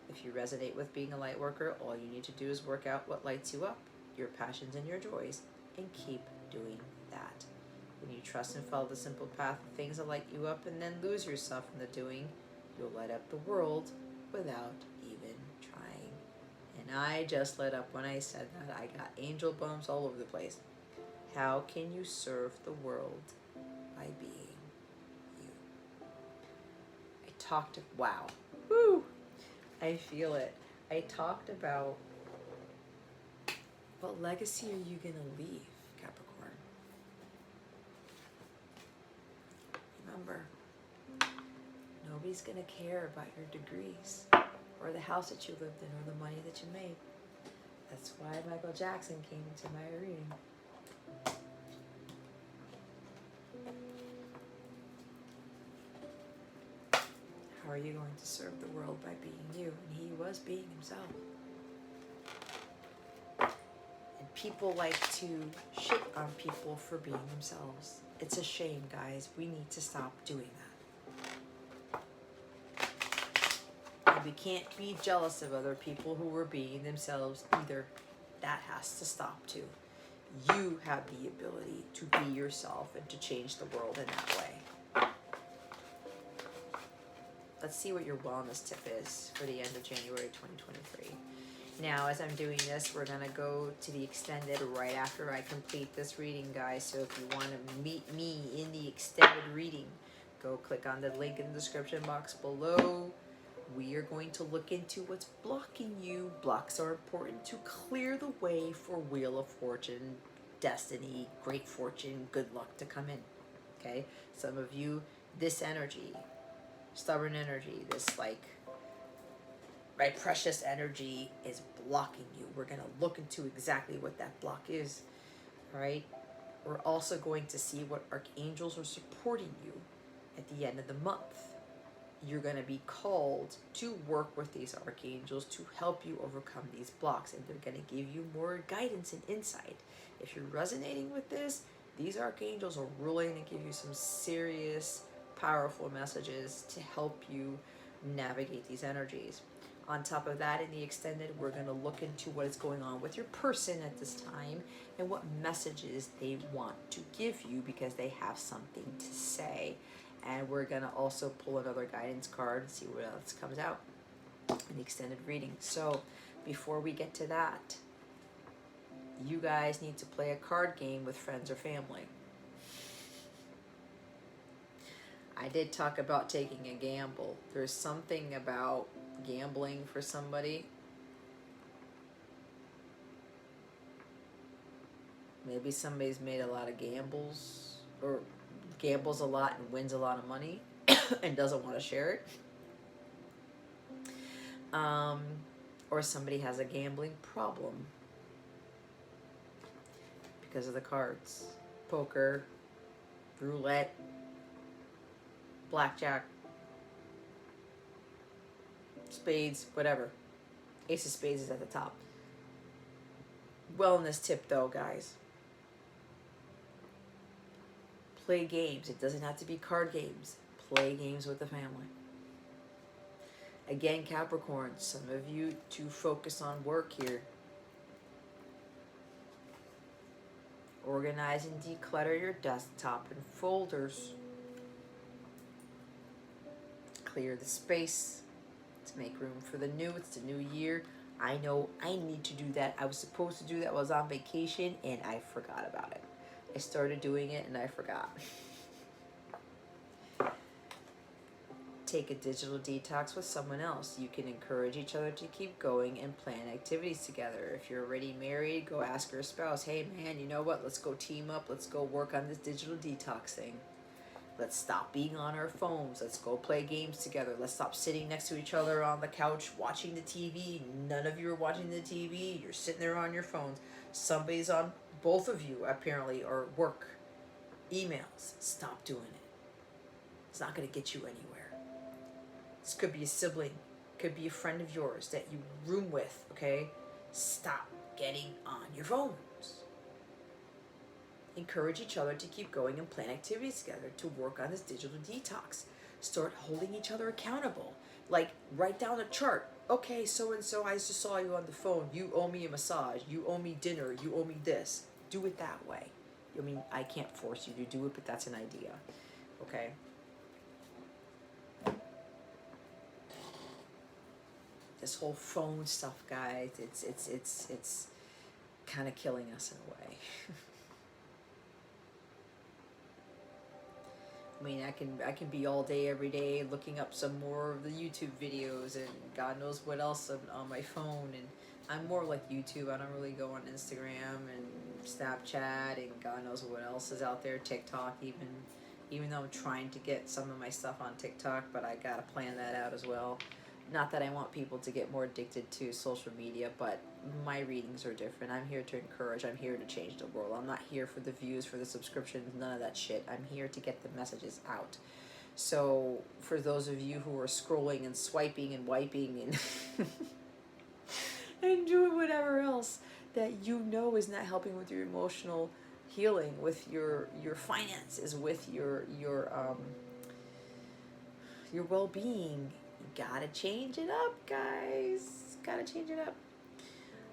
If you resonate with being a light worker, all you need to do is work out what lights you up, your passions and your joys, and keep doing that. When you trust and follow the simple path of things that light you up and then lose yourself in the doing, you'll light up the world without even trying. And I just lit up when I said that. I got angel bumps all over the place. How can you serve the world? By being you. Wow. Woo! I feel it. I talked about what legacy are you going to leave, Capricorn? Remember, nobody's going to care about your degrees or the house that you lived in or the money that you made. That's why Michael Jackson came into my reading. How are you going to serve the world? By being you? And he was being himself. And people like to shit on people for being themselves. It's a shame, guys. We need to stop doing that. And we can't be jealous of other people who are being themselves either. That has to stop too. You have the ability to be yourself and to change the world in that way. Let's see what your wellness tip is for the end of January 2023. Now, as I'm doing this, we're going to go to the extended right after I complete this reading, guys. So if you want to meet me in the extended reading, go click on the link in the description box below. We are going to look into what's blocking you. Blocks are important to clear the way for Wheel of Fortune, destiny, great fortune, good luck to come in. Okay? Some of you, this energy, stubborn energy, this precious energy is blocking you. We're going to look into exactly what that block is. All right? We're also going to see what archangels are supporting you at the end of the month. You're going to be called to work with these archangels to help you overcome these blocks, and they're going to give you more guidance and insight. If you're resonating with this, these archangels are really going to give you some serious, powerful messages to help you navigate these energies. On top of that, in the extended, we're going to look into what is going on with your person at this time and what messages they want to give you because they have something to say. And we're going to also pull another guidance card and see what else comes out in the extended reading. So before we get to that, you guys need to play a card game with friends or family. I did talk about taking a gamble. There's something about gambling for somebody. Maybe somebody's made a lot of gambles or gambles a lot and wins a lot of money and doesn't want to share it. Or somebody has a gambling problem because of the cards. Poker, roulette, blackjack, spades, whatever. Ace of spades is at the top. Wellness tip though, guys. Play games. It doesn't have to be card games. Play games with the family. Again, Capricorn, some of you to focus on work here. Organize and declutter your desktop and folders. Clear the space to make room for the new. It's the new year. I know I need to do that. I was supposed to do that while I was on vacation and I forgot about it. I started doing it and I forgot. Take a digital detox with someone else. You can encourage each other to keep going and plan activities together. If you're already married, go ask your spouse, hey man, you know what? Let's go team up. Let's go work on this digital detox thing. Let's stop being on our phones. Let's go play games together. Let's stop sitting next to each other on the couch watching the TV. None of you are watching the TV. You're sitting there on your phones. Somebody's on, both of you apparently, or work. Emails. Stop doing it. It's not going to get you anywhere. This could be a sibling. Could be a friend of yours that you room with, okay? Stop getting on your phones. Encourage each other to keep going and plan activities together to work on this digital detox. Start holding each other accountable. Like, write down a chart. Okay, so-and-so, I just saw you on the phone. You owe me a massage. You owe me dinner. You owe me this. Do it that way. I mean, I can't force you to do it, but that's an idea. Okay? This whole phone stuff, guys, it's kind of killing us in a way. I mean, I can be all day, every day, looking up some more of the YouTube videos and God knows what else on my phone. And I'm more like YouTube. I don't really go on Instagram and Snapchat and God knows what else is out there. TikTok, even though I'm trying to get some of my stuff on TikTok, but I gotta plan that out as well. Not that I want people to get more addicted to social media, but my readings are different. I'm here to encourage. I'm here to change the world. I'm not here for the views, for the subscriptions, none of that shit. I'm here to get the messages out. So for those of you who are scrolling and swiping and wiping and and doing whatever else that you know is not helping with your emotional healing, with your finances, with your well-being, gotta change it up, guys. Gotta change it up.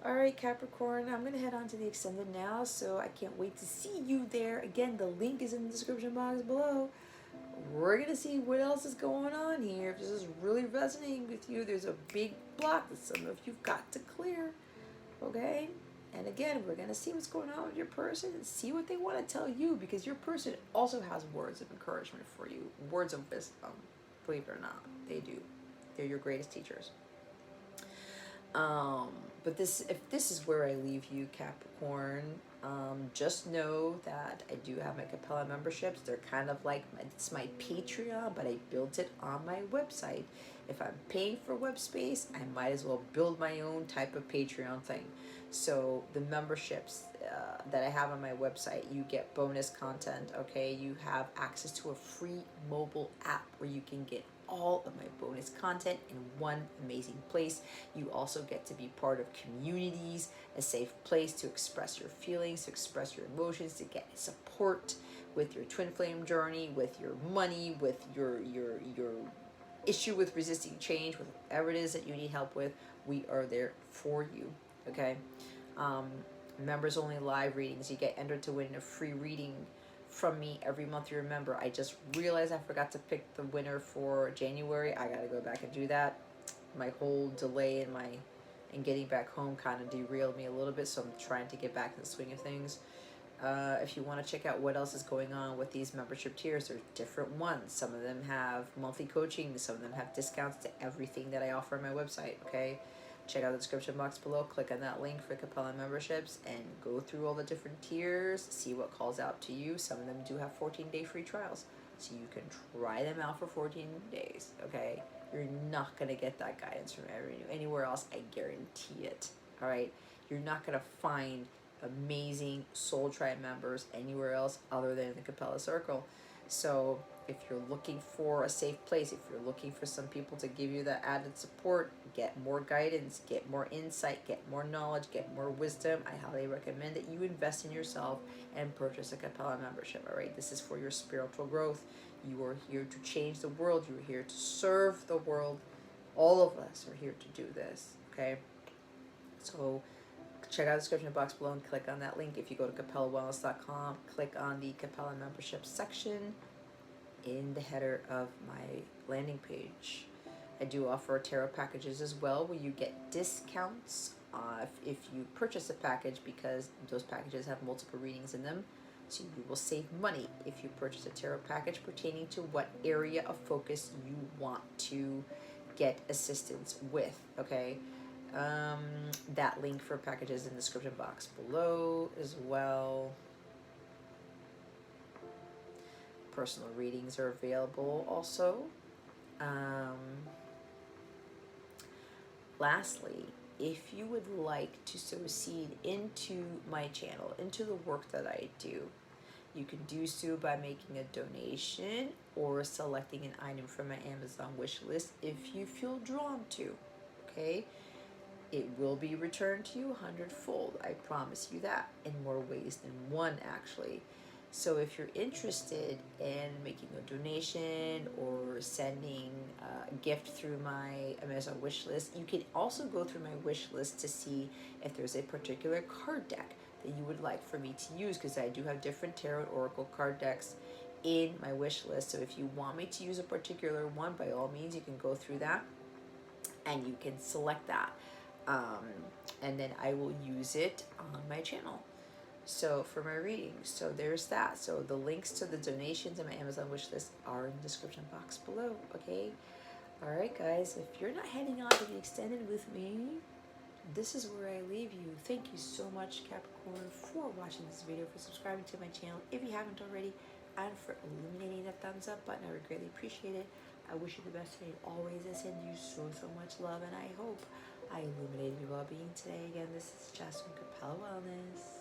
All right, Capricorn, I'm gonna head on to the extended now, so I can't wait to see you there. Again, the link is in the description box below. We're gonna see what else is going on here. If this is really resonating with you, there's a big block that some of you've got to clear. Okay? And again, we're gonna see what's going on with your person and see what they want to tell you, because your person also has words of encouragement for you, words of wisdom. Believe it or not, they do. They're your greatest teachers. But if this is where I leave you, Capricorn, just know that I do have my Capella memberships. They're kind of like it's my Patreon, but I built it on my website. If I'm paying for web space, I might as well build my own type of Patreon thing. So the memberships that I have on my website, you get bonus content, okay? You have access to a free mobile app where you can get all of my bonus content in one amazing place. You also get to be part of communities, a safe place to express your feelings, to express your emotions, to get support with your twin flame journey, with your money, with your issue with resisting change, with whatever it is that you need help with, we are there for you. Okay. Um, Members only live readings. You get entered to win a free reading from me every month. You remember, I just realized I forgot to pick the winner for January. I gotta go back and do that. My whole delay in getting back home kind of derailed me a little bit, so I'm trying to get back in the swing of things. If you want to check out what else is going on with these membership tiers, there's different ones. Some of them have monthly coaching, some of them have discounts to everything that I offer on my website. Okay, check out the description box below, click on that link for Capella memberships, and go through all the different tiers, see what calls out to you. Some of them do have 14-day free trials, so you can try them out for 14 days. Okay, you're not going to get that guidance from anywhere else, I guarantee it. All right, you're not going to find amazing Soul Tribe members anywhere else other than the Capella Circle. So if you're looking for a safe place, if you're looking for some people to give you that added support, get more guidance, get more insight, get more knowledge, get more wisdom, I highly recommend that you invest in yourself and purchase a Capella membership. All right, this is for your spiritual growth. You are here to change the world. You are here to serve the world. All of us are here to do this. Okay, so check out the description box below and click on that link. If you go to capellawellness.com, click on the Capella membership section in the header of my landing page. I do offer tarot packages as well, where you get discounts if you purchase a package, because those packages have multiple readings in them. So you will save money if you purchase a tarot package pertaining to what area of focus you want to get assistance with. Okay. That link for packages in the description box below as well. Personal readings are available also. Lastly, if you would like to sow seed into my channel, into the work that I do, you can do so by making a donation or selecting an item from my Amazon wish list if you feel drawn to. Okay? It will be returned to you 100-fold. I promise you that, in more ways than one, actually. So if you're interested in making a donation or sending a gift through my Amazon wish list, you can also go through my wish list to see if there's a particular card deck that you would like for me to use, because I do have different tarot oracle card decks in my wish list. So if you want me to use a particular one, by all means, you can go through that and you can select that. And then I will use it on my channel. So for my readings, so there's that. So the links to the donations in my Amazon wishlist are in the description box below. Okay. All right, guys. If you're not heading on to the extended with me, this is where I leave you. Thank you so much, Capricorn, for watching this video, for subscribing to my channel if you haven't already, and for illuminating that thumbs up button. I would greatly appreciate it. I wish you the best today. Always, I send you so much love, and I hope I illuminated your well-being today. Again, this is Jess from Capella Wellness.